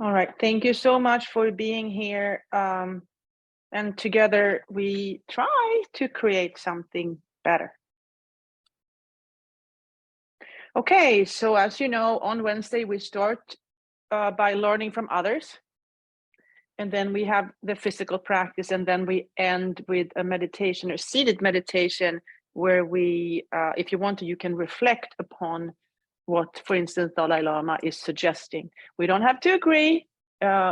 All right. Thank you so much for being here. And together we try to create something better. Okay. So, as you know, on Wednesday, we start by learning from others. And then we have the physical practice. And then we end with a meditation or seated meditation where we, if you want to, you can reflect upon what, for instance, Dalai Lama is suggesting. We don't have to agree.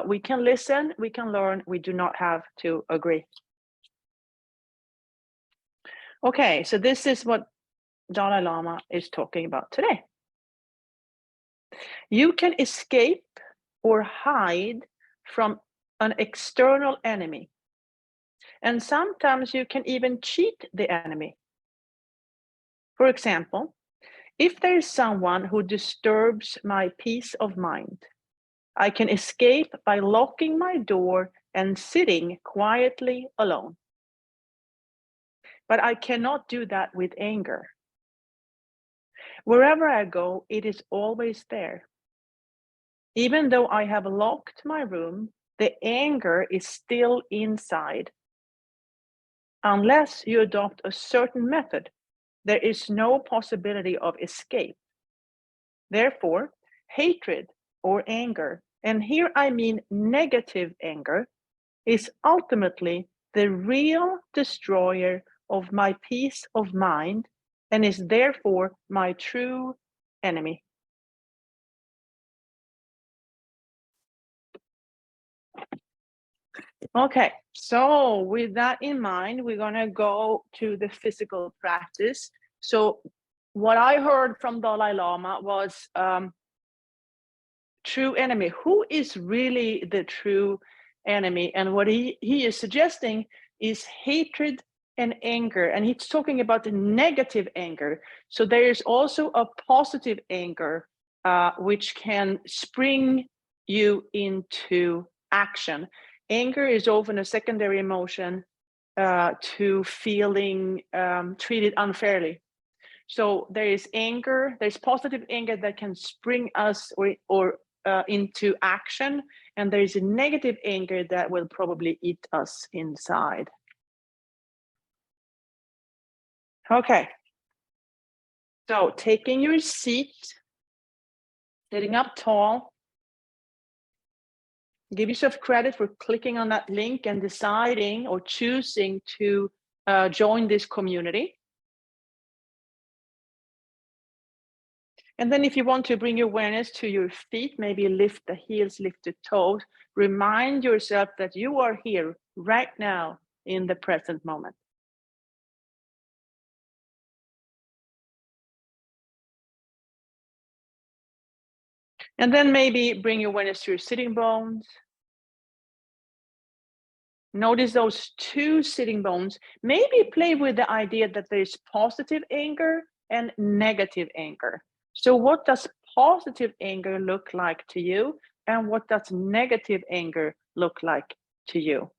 We can listen, we can learn. We do not have to agree. Okay, so this is what Dalai Lama is talking about today. You can escape or hide from an external enemy. And sometimes you can even cheat the enemy. For example, if there is someone who disturbs my peace of mind, I can escape by locking my door and sitting quietly alone. But I cannot do that with anger. Wherever I go, it is always there. Even though I have locked my room, the anger is still inside. Unless you adopt a certain method, there is no possibility of escape. Therefore, hatred or anger, and here I mean negative anger, is ultimately the real destroyer of my peace of mind and is therefore my true enemy. Okay, so with that in mind, we're going to go to the physical practice. So, what I heard from Dalai Lama was true enemy. Who is really the true enemy? And what he is suggesting is hatred and anger. And he's talking about the negative anger. So, there is also a positive anger, which can spring you into action. Anger is often a secondary emotion to feeling treated unfairly. So there is anger, there's positive anger that can spring us or into action, and there is a negative anger that will probably eat us inside. Okay, so taking your seat, sitting up tall, give yourself credit for clicking on that link and deciding or choosing to join this community. And then if you want to bring your awareness to your feet, maybe lift the heels, lift the toes, remind yourself that you are here right now in the present moment. And then maybe bring your awareness to your sitting bones. Notice those two sitting bones. Maybe play with the idea that there is positive anger and negative anger. So what does positive anger look like to you? And what does negative anger look like to you?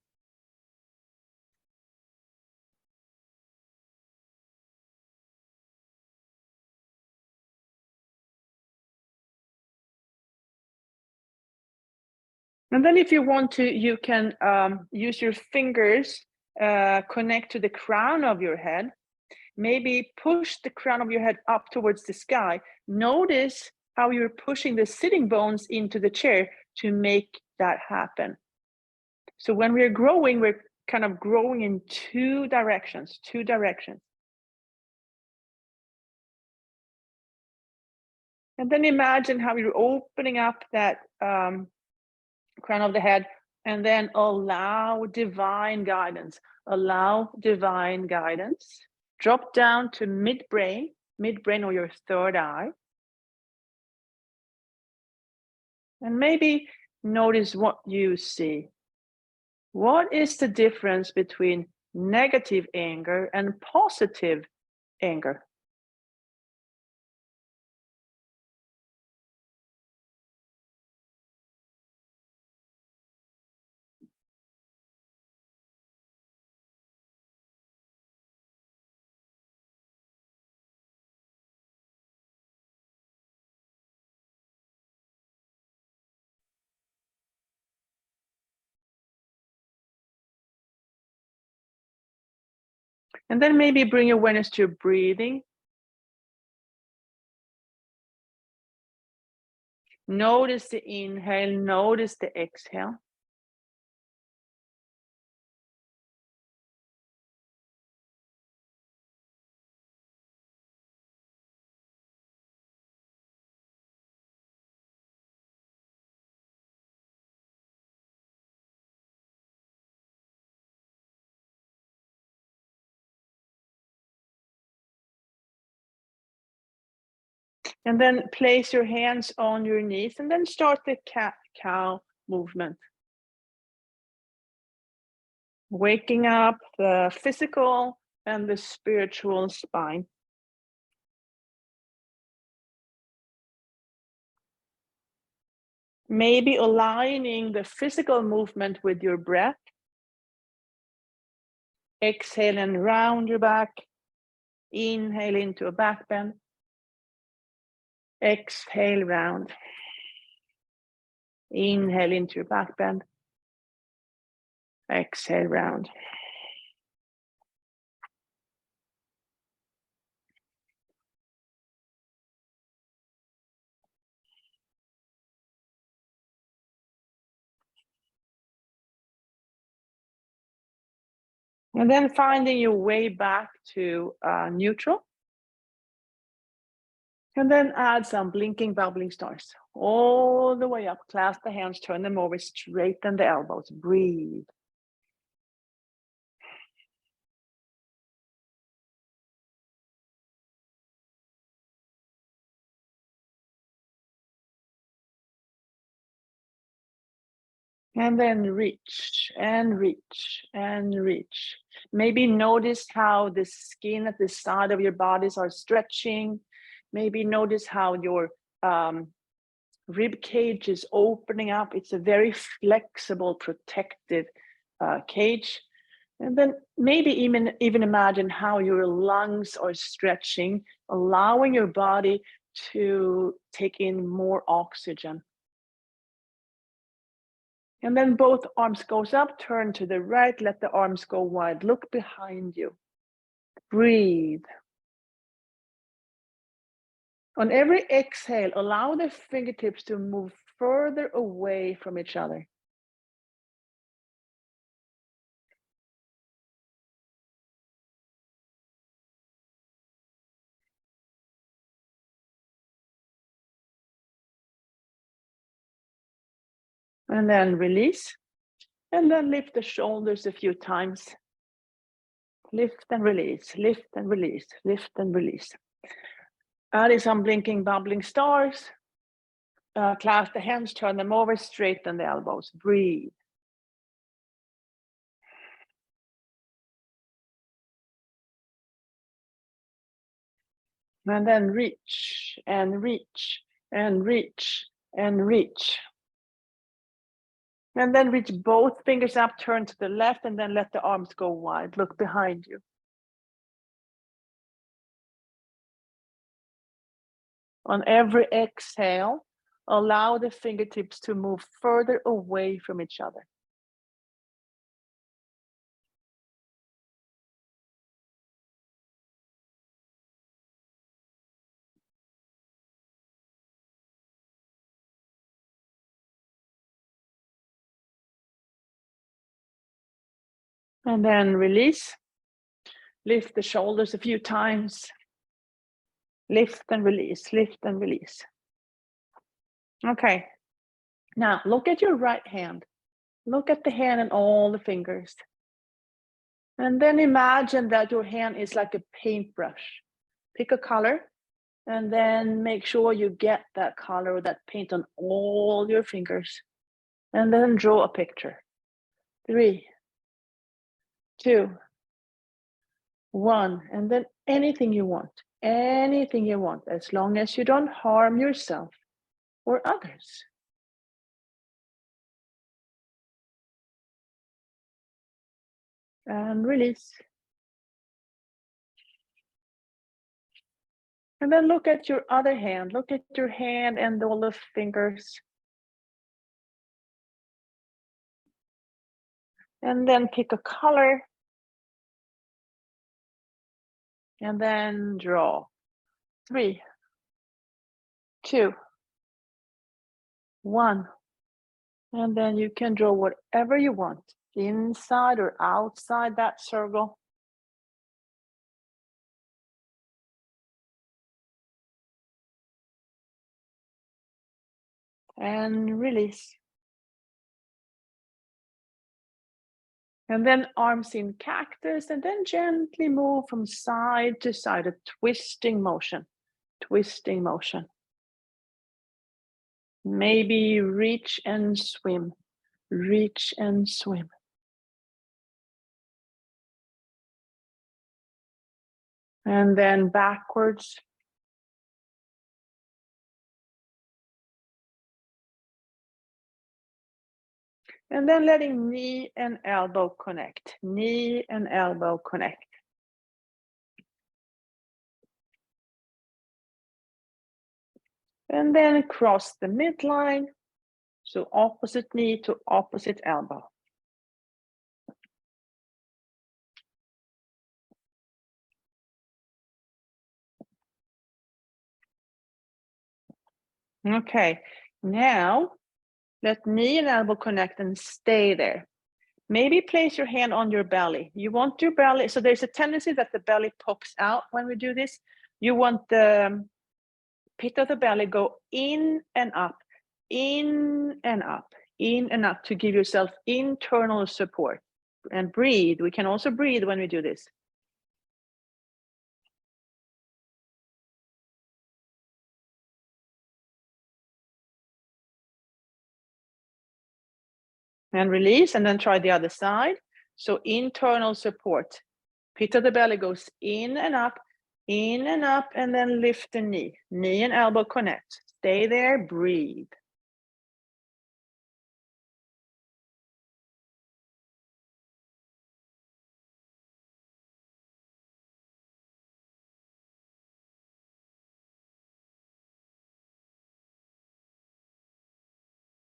And then if you want to, you can use your fingers, connect to the crown of your head. Maybe push the crown of your head up towards the sky. Notice how you're pushing the sitting bones into the chair to make that happen. So when we're growing, we're kind of growing in two directions. And then imagine how you're opening up that crown of the head, and then allow divine guidance. Allow divine guidance. Drop down to midbrain or your third eye. And maybe notice what you see. What is the difference between negative anger and positive anger? And then maybe bring awareness to your breathing. Notice the inhale, notice the exhale. And then place your hands on your knees and then start the cat-cow movement. Waking up the physical and the spiritual spine. Maybe aligning the physical movement with your breath. Exhale and round your back. Inhale into a back bend. Exhale, round. Inhale into your back bend. Exhale, round. And then finding your way back to neutral. And then add some blinking, bubbling stars all the way up. Clasp the hands, turn them over, straighten the elbows. Breathe. And then reach and reach and reach. Maybe notice how the skin at the side of your bodies are stretching. Maybe notice how your rib cage is opening up. It's a very flexible, protective cage. And then maybe even imagine how your lungs are stretching, allowing your body to take in more oxygen. And then both arms goes up, turn to the right, let the arms go wide, look behind you. Breathe. On every exhale, allow the fingertips to move further away from each other. And then release. And then lift the shoulders a few times. Lift and release, lift and release, lift and release. Adding some blinking, bubbling stars. Clasp the hands, turn them over, straighten the elbows. Breathe. And then reach and reach and reach and reach. And then reach both fingers up, turn to the left, and then let the arms go wide. Look behind you. On every exhale, allow the fingertips to move further away from each other. And then release. Lift the shoulders a few times. Lift and release, lift and release. Okay, now look at your right hand. Look at the hand and all the fingers. And then imagine that your hand is like a paintbrush. Pick a color and then make sure you get that color or that paint on all your fingers. And then draw a picture. 3, 2, 1. And then anything you want, as long as you don't harm yourself or others. And release. And then look at your other hand. Look at your hand and all the fingers. And then pick a color. And then draw. 3, 2, 1. And then you can draw whatever you want, inside or outside that circle. And release. And then arms in cactus, and then gently move from side to side, a twisting motion, twisting motion. Maybe reach and swim, reach and swim. And then backwards. And then letting knee and elbow connect, knee and elbow connect. And then cross the midline, so opposite knee to opposite elbow. Okay, now let knee and elbow connect and stay there. Maybe place your hand on your belly. You want your belly, so there's a tendency that the belly pops out when we do this. You want the pit of the belly go in and up, in and up, in and up to give yourself internal support. And breathe. We can also breathe when we do this. And release, and then try the other side. So internal support. Pit of the belly goes in and up, and then lift the knee. Knee and elbow connect. Stay there, breathe.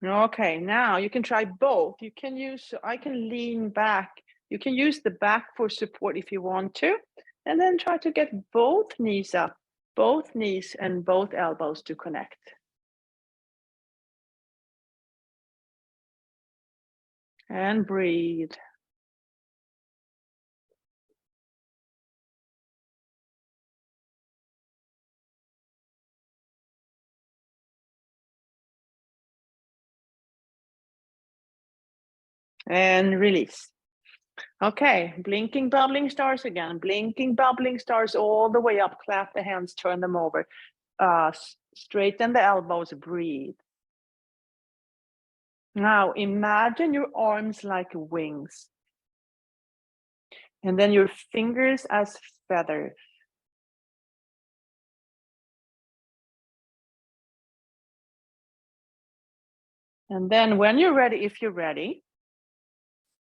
Okay, now you can try both. You can use, I can lean back. You can use the back for support if you want to, and then try to get both knees up, both knees and both elbows to connect. And breathe. And release. Okay, blinking, bubbling stars again. Blinking, bubbling stars all the way up. Clap the hands, turn them over. Straighten the elbows, breathe. Now imagine your arms like wings. And then your fingers as feathers. And then when you're ready, if you're ready,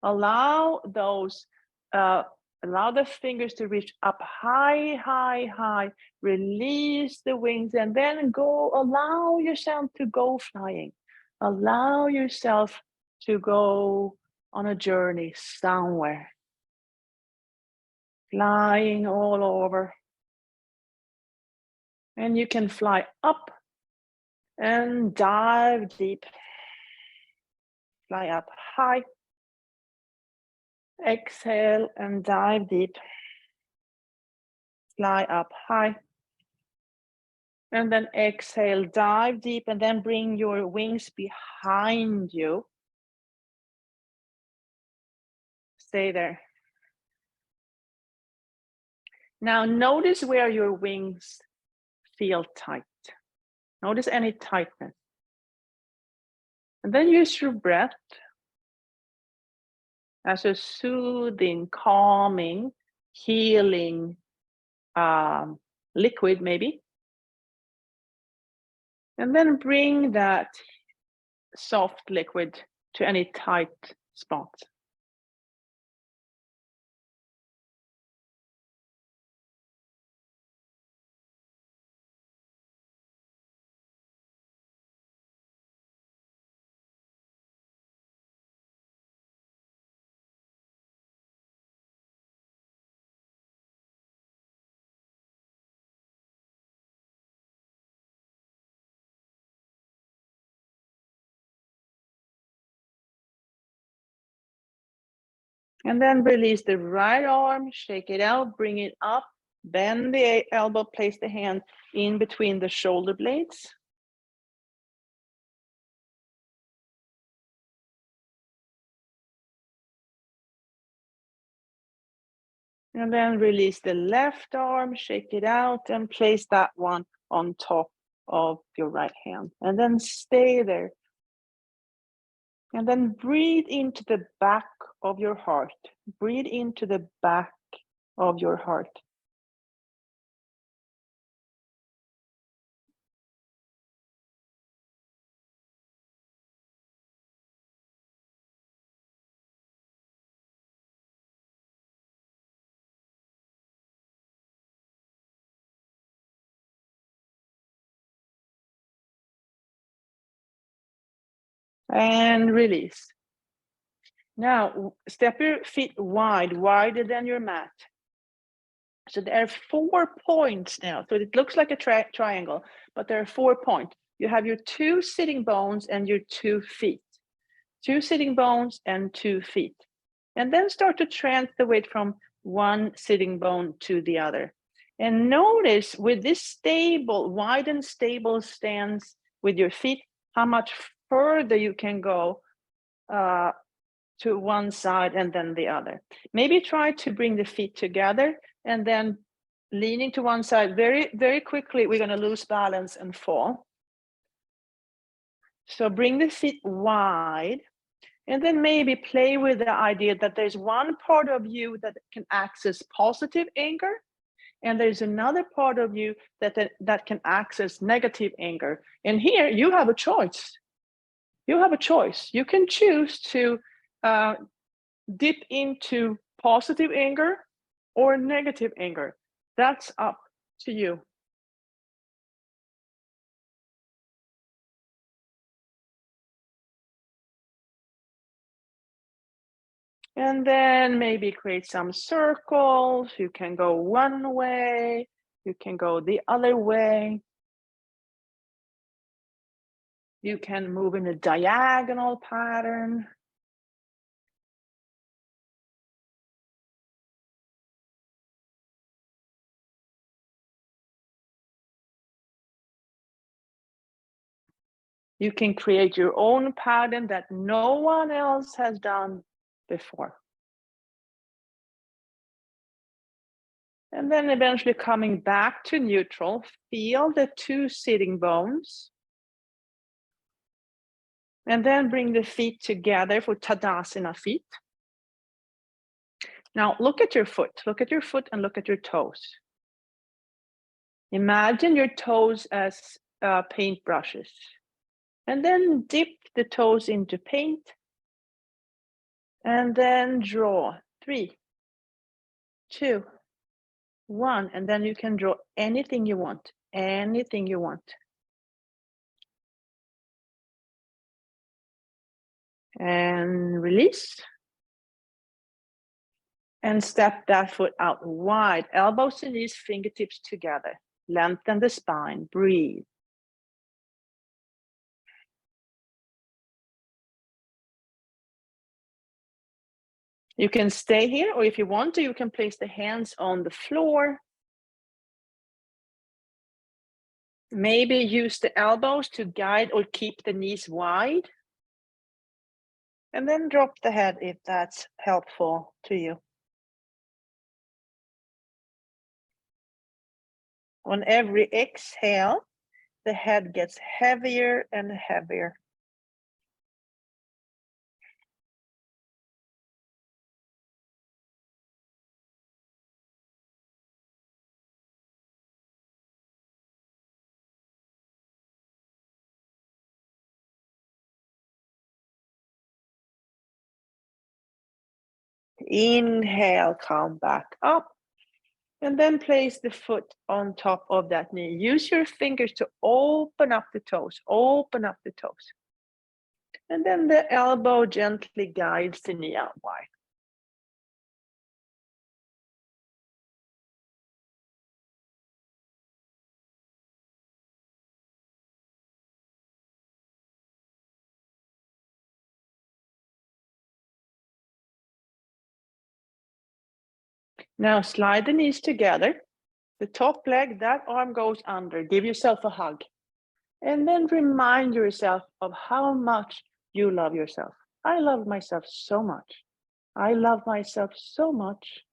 allow those, allow the fingers to reach up high, high, high, release the wings, and then go, allow yourself to go flying. Allow yourself to go on a journey somewhere. Flying all over. And you can fly up and dive deep. Fly up high. Exhale and dive deep. Fly up high. And then exhale, dive deep, and then bring your wings behind you. Stay there. Now notice where your wings feel tight. Notice any tightness. And then use your breath as a soothing, calming, healing liquid, maybe. And then bring that soft liquid to any tight spots. And then release the right arm, shake it out, bring it up, bend the elbow, place the hand in between the shoulder blades. And then release the left arm, shake it out, and place that one on top of your right hand. And then stay there. And then breathe into the back of your heart. Breathe into the back of your heart. And release. Now, step your feet wide, wider than your mat. So there are 4 points now. So it looks like a triangle, but there are 4 points. You have your 2 sitting bones and your 2 feet. 2 sitting bones and 2 feet. And then start to transfer the weight from one sitting bone to the other. And notice with this stable, wide and stable stance with your feet, how much further you can go to one side and then the other. Maybe try to bring the feet together and then leaning to one side. Very, very quickly, we're going to lose balance and fall. So bring the feet wide. And then maybe play with the idea that there's one part of you that can access positive anger, and there's another part of you that can access negative anger. And here you have a choice. You have a choice. You can choose to dip into positive anger or negative anger. That's up to you. And then maybe create some circles. You can go one way, you can go the other way. You can move in a diagonal pattern. You can create your own pattern that no one else has done before. And then eventually coming back to neutral, feel the 2 sitting bones. And then bring the feet together for Tadasana feet. Now look at your foot and look at your toes. Imagine your toes as paint brushes. And then dip the toes into paint. And then draw 3, 2, 1. And then you can draw anything you want, anything you want. And release. And step that foot out wide, elbows and knees, fingertips together. Lengthen the spine, breathe. You can stay here, or if you want to, you can place the hands on the floor. Maybe use the elbows to guide or keep the knees wide. And then drop the head if that's helpful to you. On every exhale, the head gets heavier and heavier. Inhale, come back up. And then place the foot on top of that knee. Use your fingers to open up the toes, open up the toes. And then the elbow gently guides the knee out wide. Now slide the knees together. The top leg, that arm goes under. Give yourself a hug. And then remind yourself of how much you love yourself. I love myself so much. I love myself so much.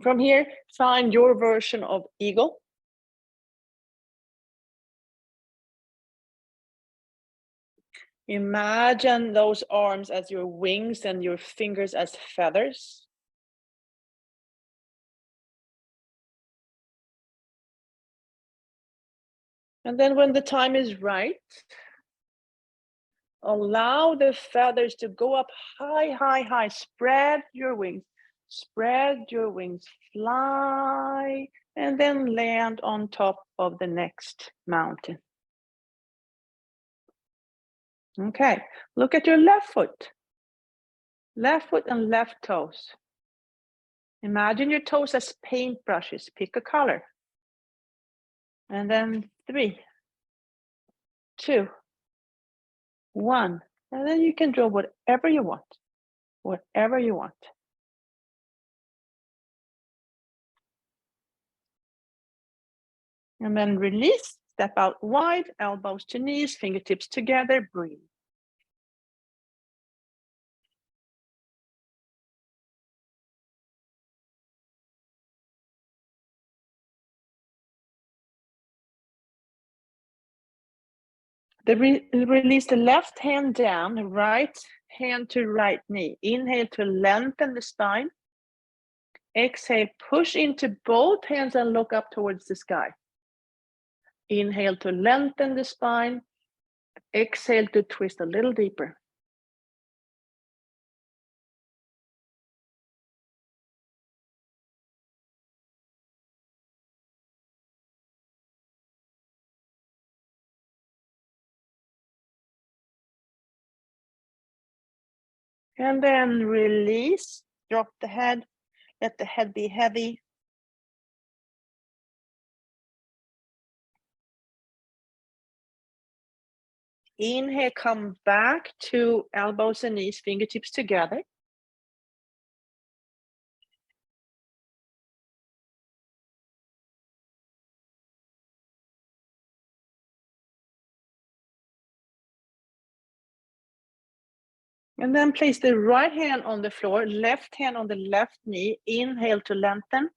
From here, find your version of eagle. Imagine those arms as your wings and your fingers as feathers. And then when the time is right, allow the feathers to go up high, high, high. Spread your wings. Spread your wings. Fly. And then land on top of the next mountain. Okay, look at your left foot. Left foot and left toes. Imagine your toes as paintbrushes. Pick a color. And then 3, 2, 1. And then you can draw whatever you want. Whatever you want. And then release. Step out wide, elbows to knees, fingertips together, breathe. Release the left hand down, right hand to right knee. Inhale to lengthen the spine. Exhale, push into both hands and look up towards the sky. Inhale to lengthen the spine. Exhale to twist a little deeper. And then release, drop the head, let the head be heavy. Inhale, come back to elbows and knees, fingertips together. And then place the right hand on the floor, left hand on the left knee. Inhale to lengthen.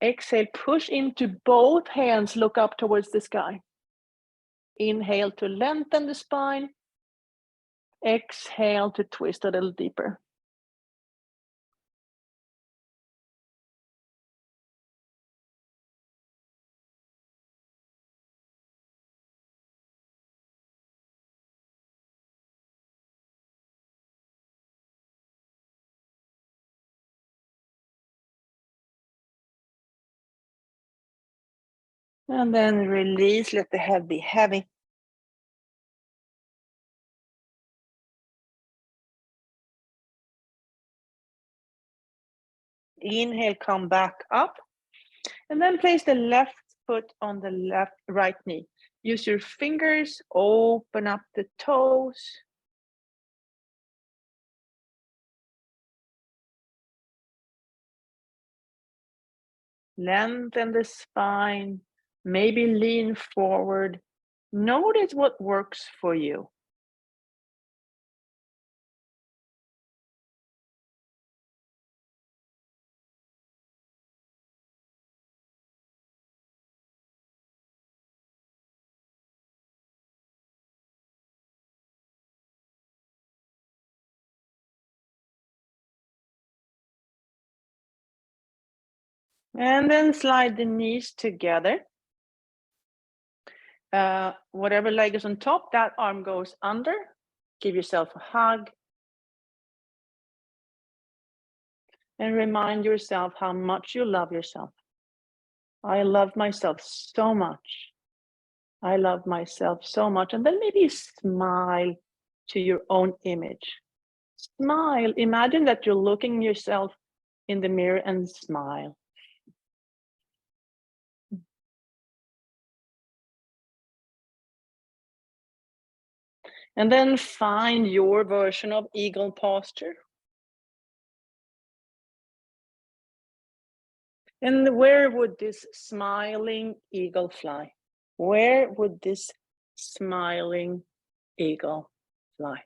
Exhale, push into both hands, look up towards the sky. Inhale to lengthen the spine. Exhale to twist a little deeper. And then release, let the head be heavy. Inhale, come back up. And then place the left foot on the right knee. Use your fingers, open up the toes. Lengthen the spine, maybe lean forward. Notice what works for you. And then slide the knees together. Whatever leg is on top, that arm goes under. Give yourself a hug. And remind yourself how much you love yourself. I love myself so much. I love myself so much. And then maybe smile to your own image. Smile. Imagine that you're looking yourself in the mirror and smile. And then find your version of eagle posture. And where would this smiling eagle fly? Where would this smiling eagle fly?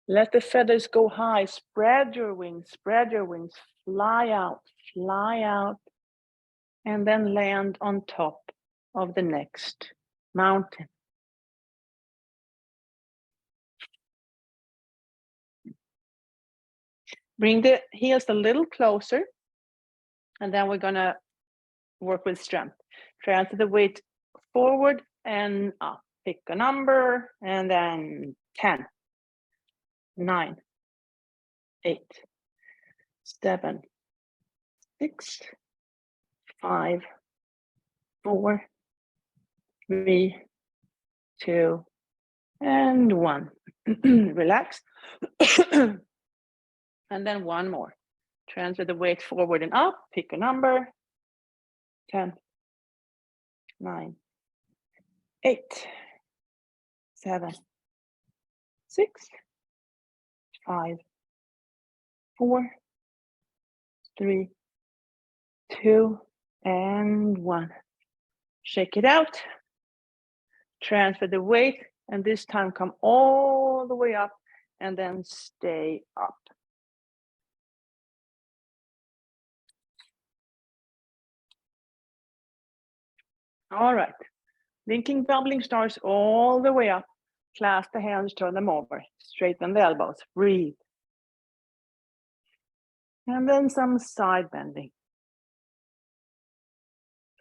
Let the feathers go high, spread your wings, fly out, and then land on top of the next mountain. Bring the heels a little closer, and then we're gonna work with strength. Transfer the weight forward and up. Pick a number, and then 10, 9, 8, 7, 6, 5, 4, 3, 2, and 1. Relax. And then one more. Transfer the weight forward and up. Pick a number. 10, 9, 8, 7, 6, 5, 4, 3, 2, and 1. Shake it out. Transfer the weight, and this time come all the way up and then stay up. All right. Linking bubbling stars all the way up. Clasp the hands, turn them over. Straighten the elbows. Breathe. And then some side bending.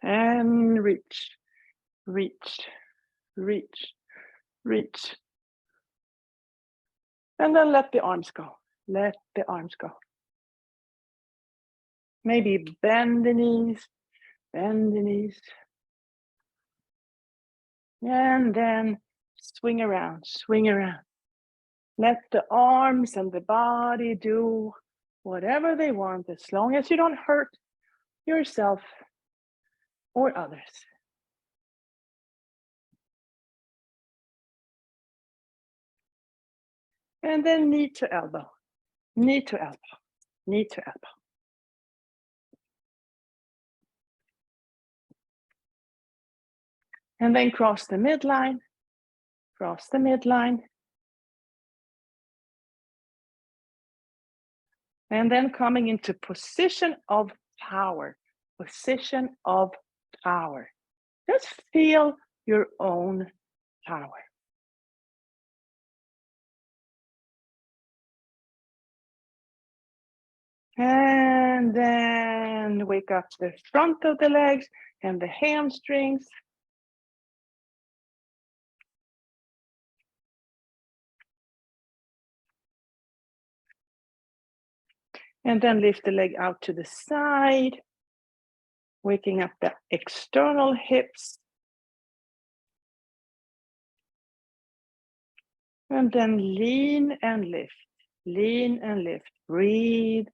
And reach, reach, reach, reach. And then let the arms go. Let the arms go. Maybe bend the knees, bend the knees. And then swing around, swing around. Let the arms and the body do whatever they want, as long as you don't hurt yourself or others. And then knee to elbow, knee to elbow, knee to elbow. And then cross the midline, cross the midline. And then coming into position of power, position of power. Just feel your own power. And then wake up the front of the legs and the hamstrings. And then lift the leg out to the side, waking up the external hips. And then lean and lift, lean and lift, breathe.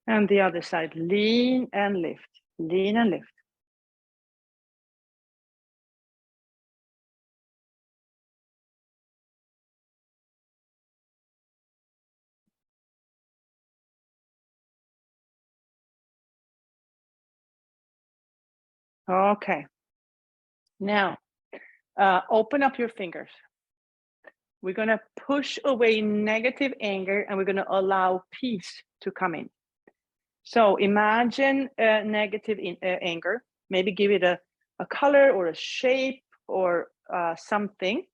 And the other side, lean and lift, lean and lift. Okay. Now, open up your fingers. We're going to push away negative anger, and we're going to allow peace to come in. So imagine negative anger. Maybe give it a color or a shape or something.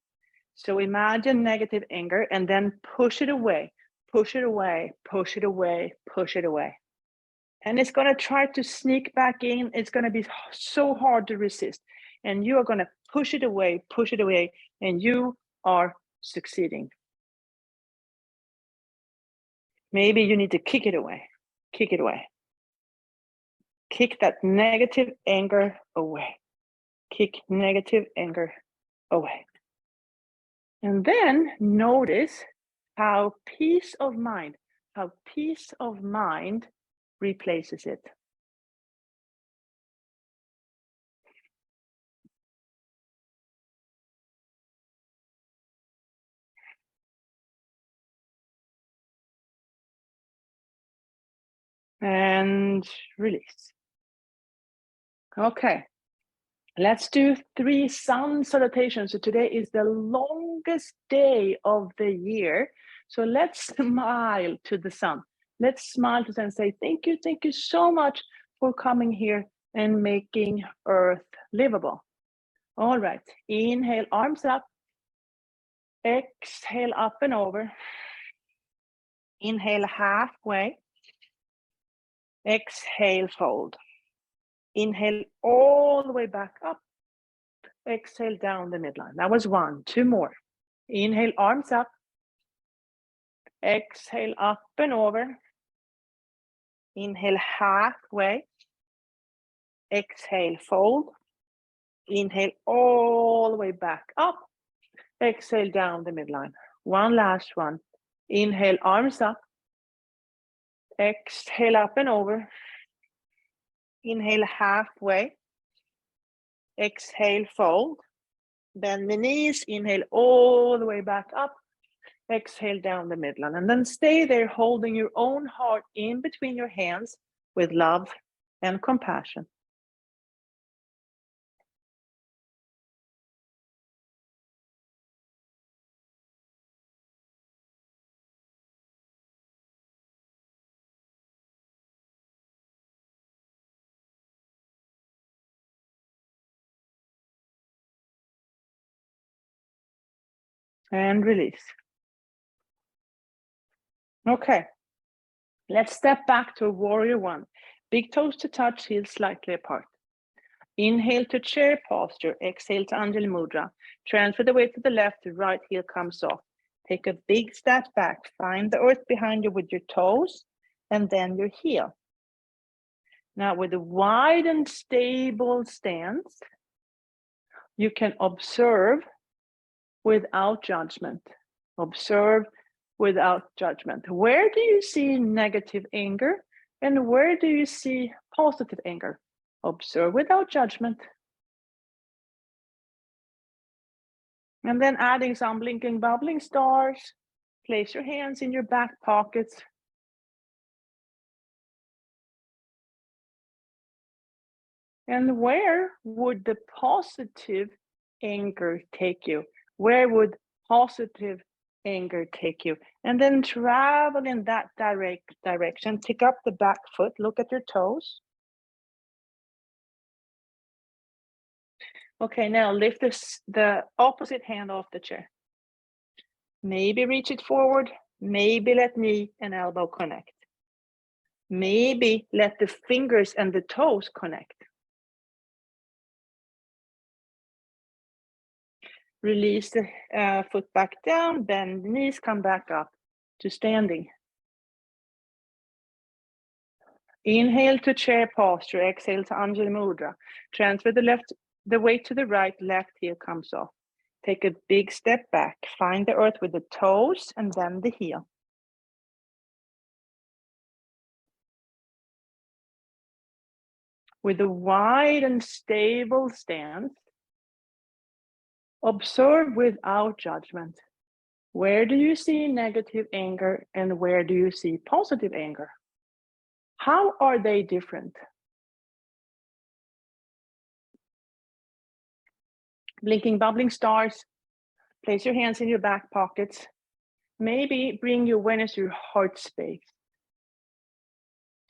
So imagine negative anger and then push it away, push it away, push it away, push it away. And it's going to try to sneak back in. It's going to be so hard to resist. And you are going to push it away, and you are succeeding. Maybe you need to kick it away, kick it away. Kick that negative anger away. Kick negative anger away. And then notice how peace of mind replaces it. And release. Okay, let's do 3 sun salutations. So today is the longest day of the year. So let's smile to the sun. Let's smile to the sun and say, thank you so much for coming here and making Earth livable. All right, inhale, arms up. Exhale, up and over. Inhale, halfway. Exhale, fold. Inhale all the way back up. Exhale down the midline. That was 1. 2 more. Inhale, arms up. Exhale, up and over. Inhale, halfway. Exhale, fold. Inhale all the way back up. Exhale down the midline. 1 last one. Inhale, arms up. Exhale, up and over. Inhale, halfway. Exhale, fold. Bend the knees. Inhale all the way back up. Exhale down the midline. And then stay there holding your own heart in between your hands with love and compassion. And release. Okay, let's step back to warrior 1. Big toes to touch, heels slightly apart. Inhale to chair posture, exhale to Anjali Mudra. Transfer the weight to the left, the right heel comes off. Take a big step back, find the earth behind you with your toes and then your heel. Now with a wide and stable stance, you can observe without judgment. Observe without judgment. Where do you see negative anger and where do you see positive anger? Observe without judgment. And then adding some blinking, bubbling stars. Place your hands in your back pockets. And where would the positive anger take you? Where would positive anger take you? And then travel in that direction. Pick up the back foot, look at your toes. Okay, now lift the opposite hand off the chair. Maybe reach it forward. Maybe let knee and elbow connect. Maybe let the fingers and the toes connect. Release the foot back down, bend the knees, come back up to standing. Inhale to chair posture, exhale to Anjali Mudra. Transfer the weight to the right, left heel comes off. Take a big step back, find the earth with the toes and then the heel. With a wide and stable stance, observe without judgment. Where do you see negative anger and where do you see positive anger? How are they different? Blinking, bubbling stars. Place your hands in your back pockets. Maybe bring your awareness to your heart space.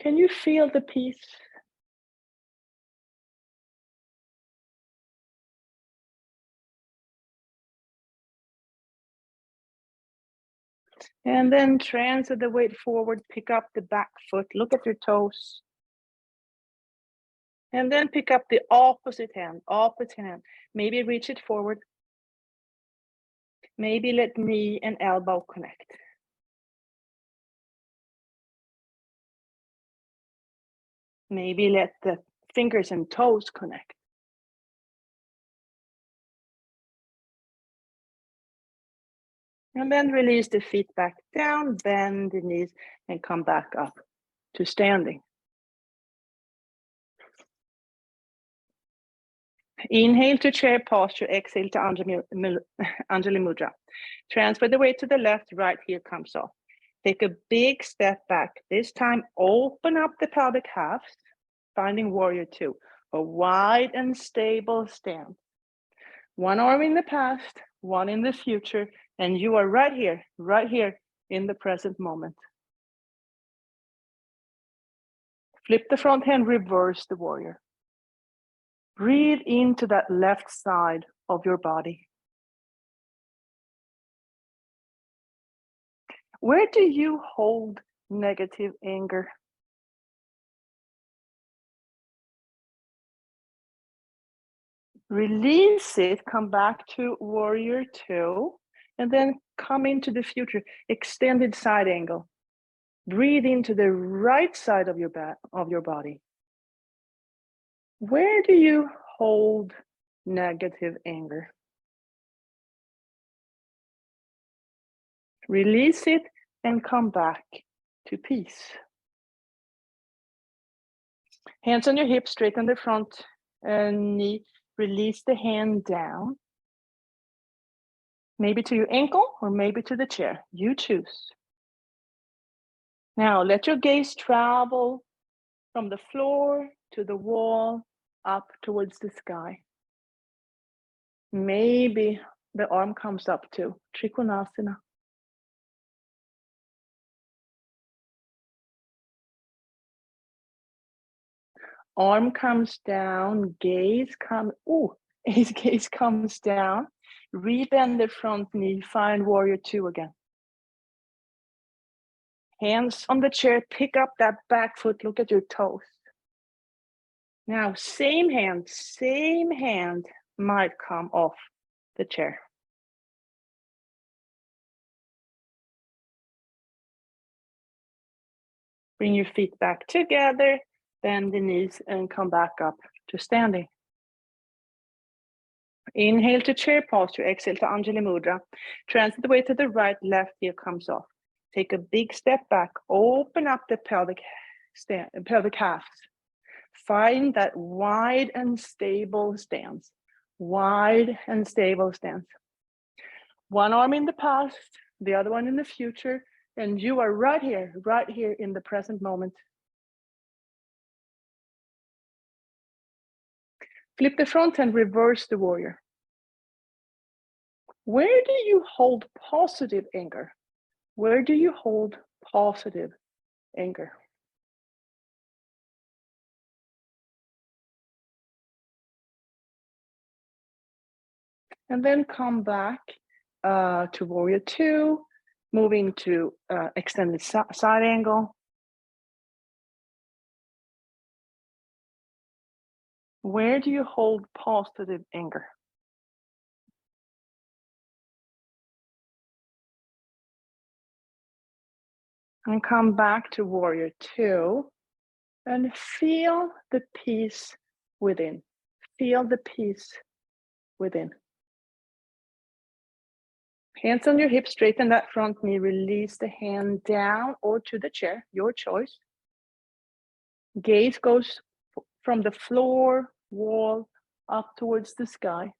Can you feel the peace? And then transfer the weight forward, pick up the back foot, look at your toes. And then pick up the opposite hand. Maybe reach it forward. Maybe let knee and elbow connect. Maybe let the fingers and toes connect. And then release the feet back down, bend the knees and come back up to standing. Inhale to chair posture, exhale to Anjali Mudra. Transfer the weight to the left, right heel comes off. Take a big step back. This time, open up the pelvic halves, finding warrior two, a wide and stable stand. One arm in the past, one in the future, and you are right here in the present moment. Flip the front hand, reverse the warrior. Breathe into that left side of your body. Where do you hold negative anger? Release it, come back to warrior two, and then come into the future, extended side angle. Breathe into the right side of your body. Where do you hold negative anger? Release it and come back to peace. Hands on your hips, straighten the front knee. Release the hand down. Maybe to your ankle or maybe to the chair. You choose. Now let your gaze travel from the floor to the wall, up towards the sky. Maybe the arm comes up to Trikonasana. Arm comes down, gaze comes down. Rebend the front knee, find warrior two again. Hands on the chair, pick up that back foot, look at your toes. Now, same hand might come off the chair. Bring your feet back together, bend the knees and come back up to standing. Inhale to chair posture, exhale to Anjali Mudra. Transfer the weight to the right, left heel comes off. Take a big step back, open up the pelvic halves. Find that wide and stable stance. Wide and stable stance. One arm in the past, the other one in the future, and you are right here in the present moment. Flip the front and reverse the warrior. Where do you hold positive anger? Where do you hold positive anger? And then come back to warrior two, moving to extended side angle. Where do you hold positive anger? And come back to warrior two and feel the peace within. Feel the peace within. Hands on your hips, straighten that front knee, release the hand down or to the chair, your choice. Gaze goes from the floor, wall, up towards the sky.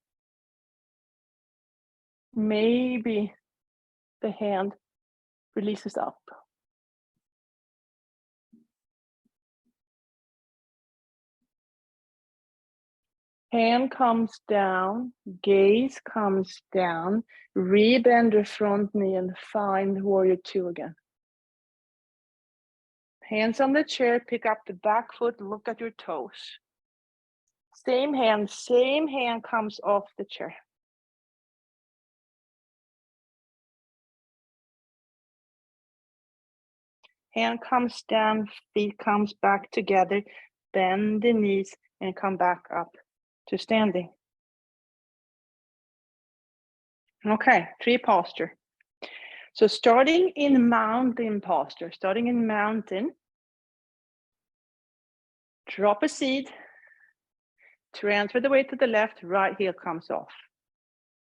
Maybe the hand releases up. Hand comes down, gaze comes down, rebend the front knee and find warrior two again. Hands on the chair, pick up the back foot, look at your toes. Same hand comes off the chair. Hand comes down, feet comes back together, bend the knees and come back up to standing. Okay, tree posture. So starting in mountain posture, drop a seat, transfer the weight to the left, right heel comes off.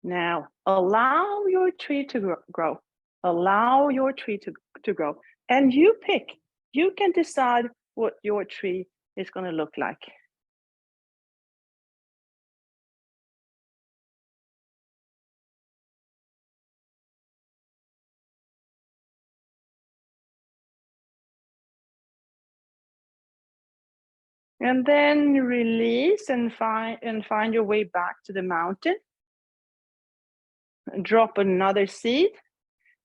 Now, allow your tree to grow. Allow your tree to grow. And you can decide what your tree is going to look like. And then release and find your way back to the mountain. And drop another seed.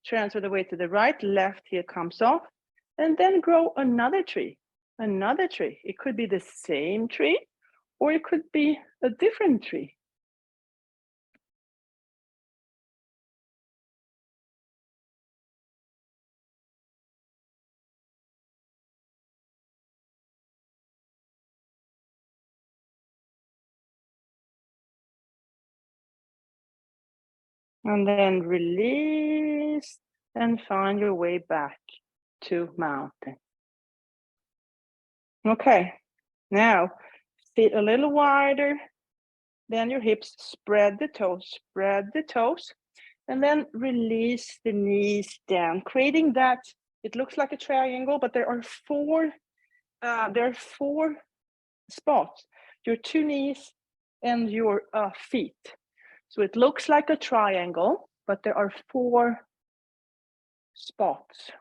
Transfer the weight to the right, left heel comes off. And then grow another tree. Another tree. It could be the same tree, or it could be a different tree. And then release and find your way back to mountain. Okay, now feet a little wider than your hips, spread the toes, and then release the knees down, creating that, it looks like a triangle, but there are four spots, your two knees and your feet. So it looks like a triangle, but there are four spots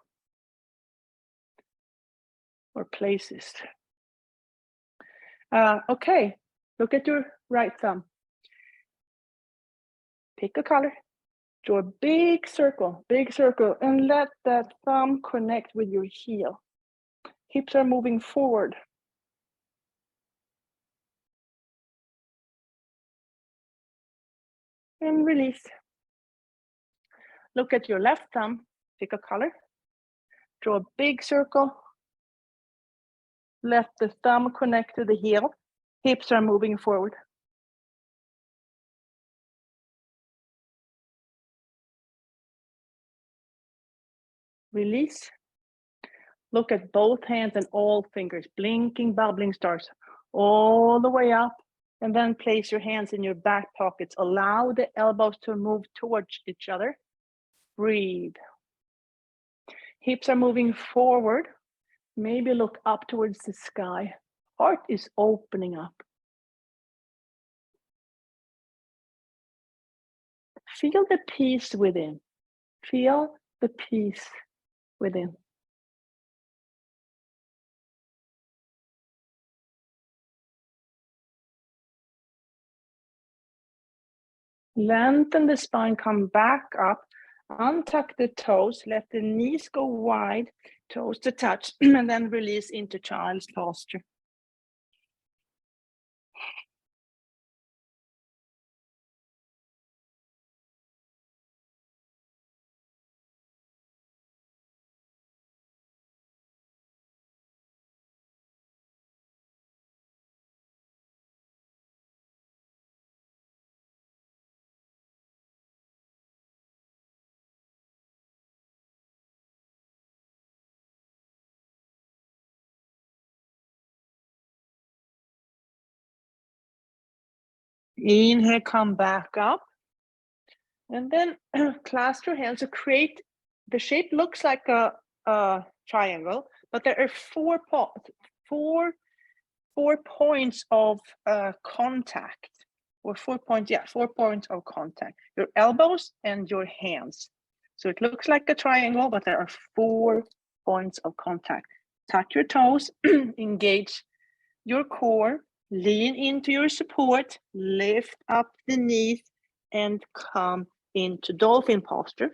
or places. Okay, look at your right thumb. Pick a color, draw a big circle, and let that thumb connect with your heel. Hips are moving forward. And release. Look at your left thumb, pick a color, draw a big circle, let the thumb connect to the heel, hips are moving forward. Release. Look at both hands and all fingers, blinking, bubbling stars, all the way up. And then place your hands in your back pockets. Allow the elbows to move towards each other. Breathe. Hips are moving forward. Maybe look up towards the sky. Heart is opening up. Feel the peace within. Feel the peace within. Lengthen the spine, come back up, untuck the toes, let the knees go wide, toes to touch, and then release into child's posture. Inhale, come back up. And then clasp your hands to create, the shape looks like a triangle, but there are four points of contact, or 4 points, 4 points of contact, your elbows and your hands. So it looks like a triangle, but there are 4 points of contact. Tuck your toes, engage your core, lean into your support, lift up the knees, and come into dolphin posture.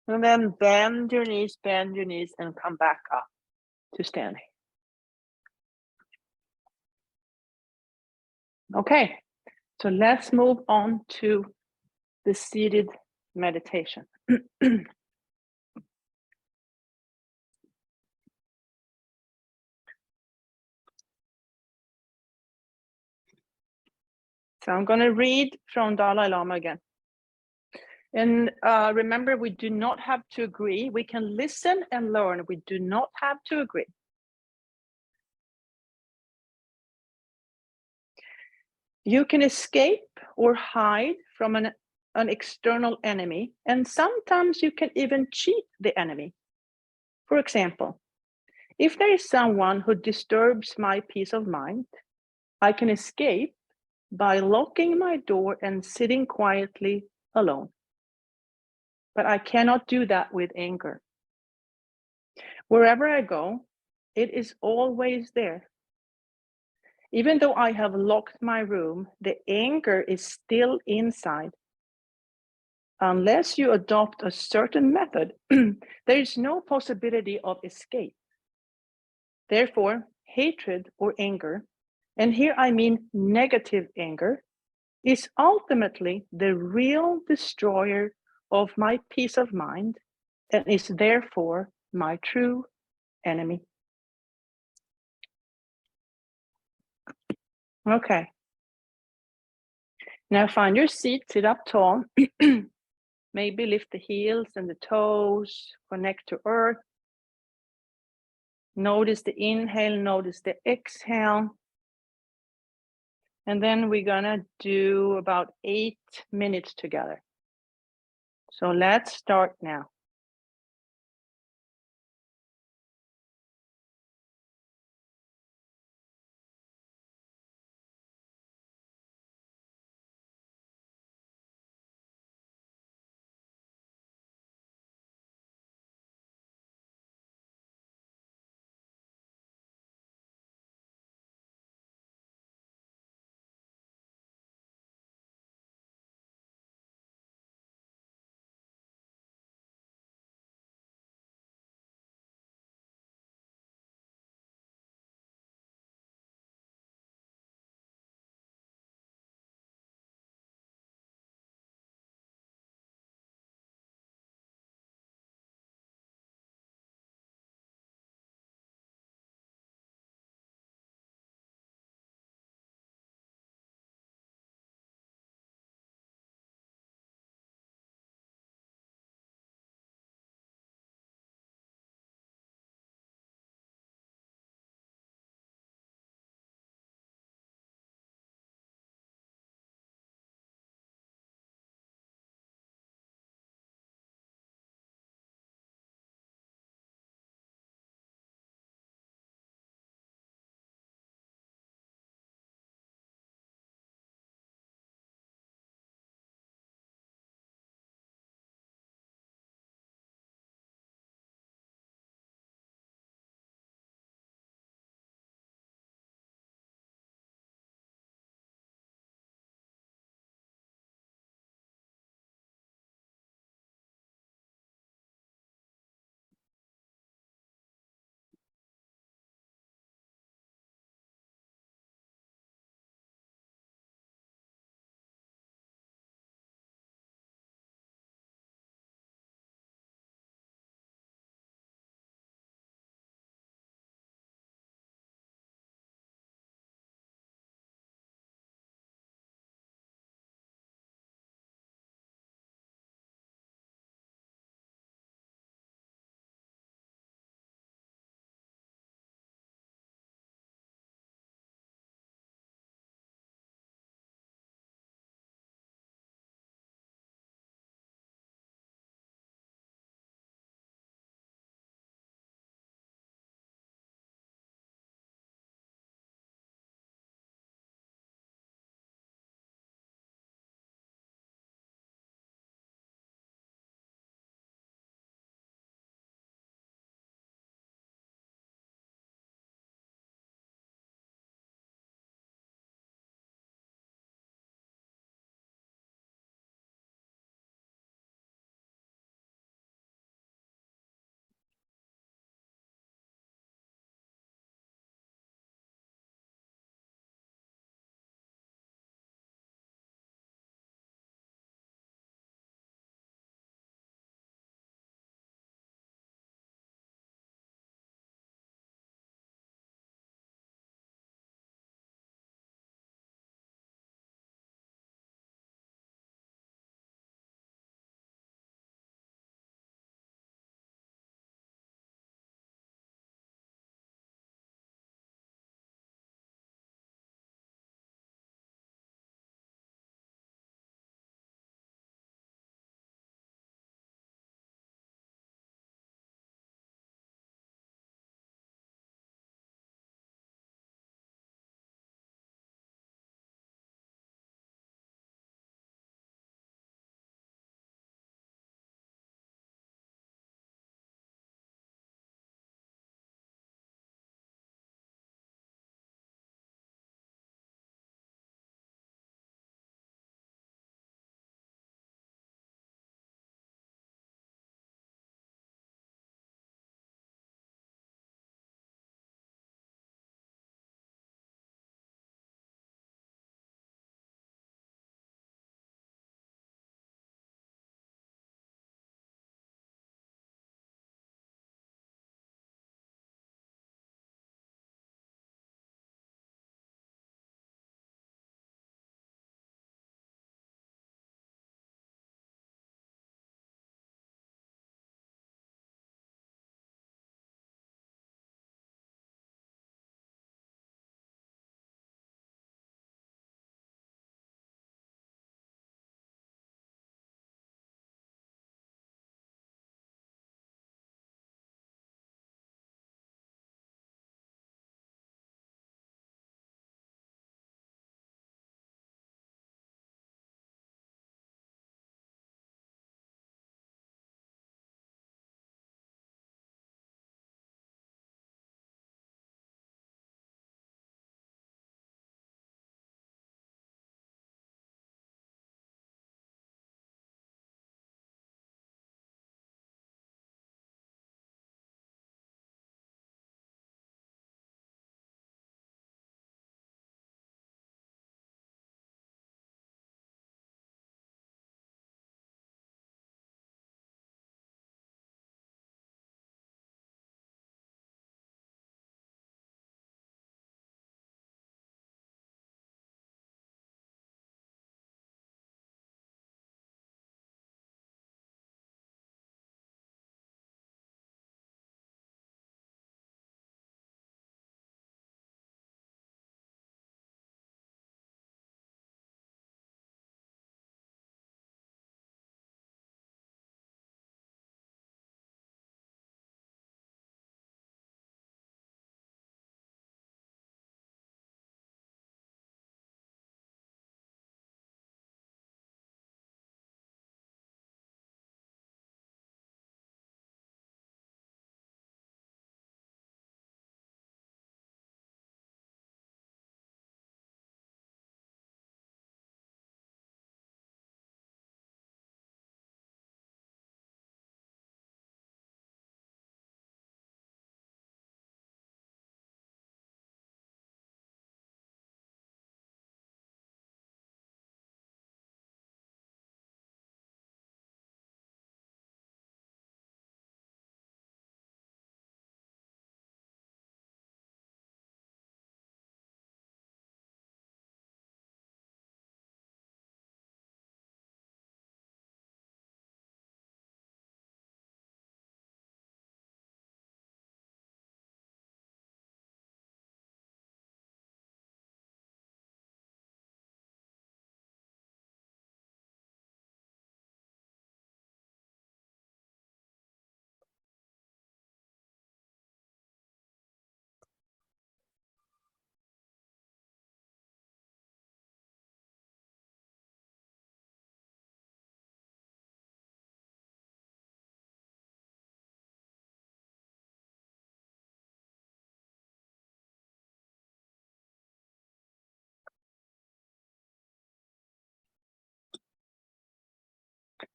And then bend your knees, and come back up to standing. Okay, so let's move on to the seated meditation. So I'm going to read from Dalai Lama again. And remember, we do not have to agree. We can listen and learn. We do not have to agree. You can escape or hide from an external enemy, and sometimes you can even cheat the enemy. For example, If there is someone who disturbs my peace of mind, I can escape by locking my door and sitting quietly alone. But I cannot do that with anger. Wherever I go, it is always there. Even though I have locked my room, the anger is still inside. Unless you adopt a certain method, there is no possibility of escape. Therefore, hatred or anger, and here I mean negative anger, is ultimately the real destroyer of my peace of mind and is therefore my true enemy. Okay. Now find your seat, sit up tall. Maybe lift the heels and the toes, connect to earth. Notice the inhale, notice the exhale. And then we're gonna do about 8 minutes together. So let's start now.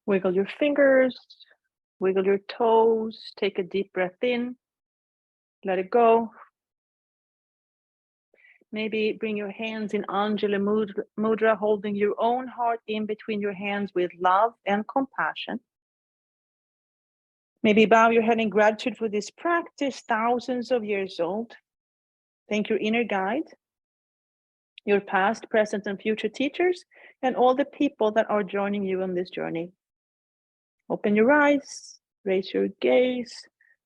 Wiggle your fingers, wiggle your toes, take a deep breath in, let it go. Maybe bring your hands in Anjali Mudra, holding your own heart in between your hands with love and compassion. Maybe bow your head in gratitude for this practice, thousands of years old. Thank your inner guide, your past, present, and future teachers, and all the people that are joining you on this journey. Open your eyes, raise your gaze,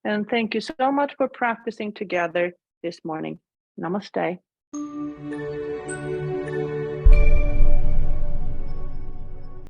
and thank you so much for practicing together this morning. Namaste.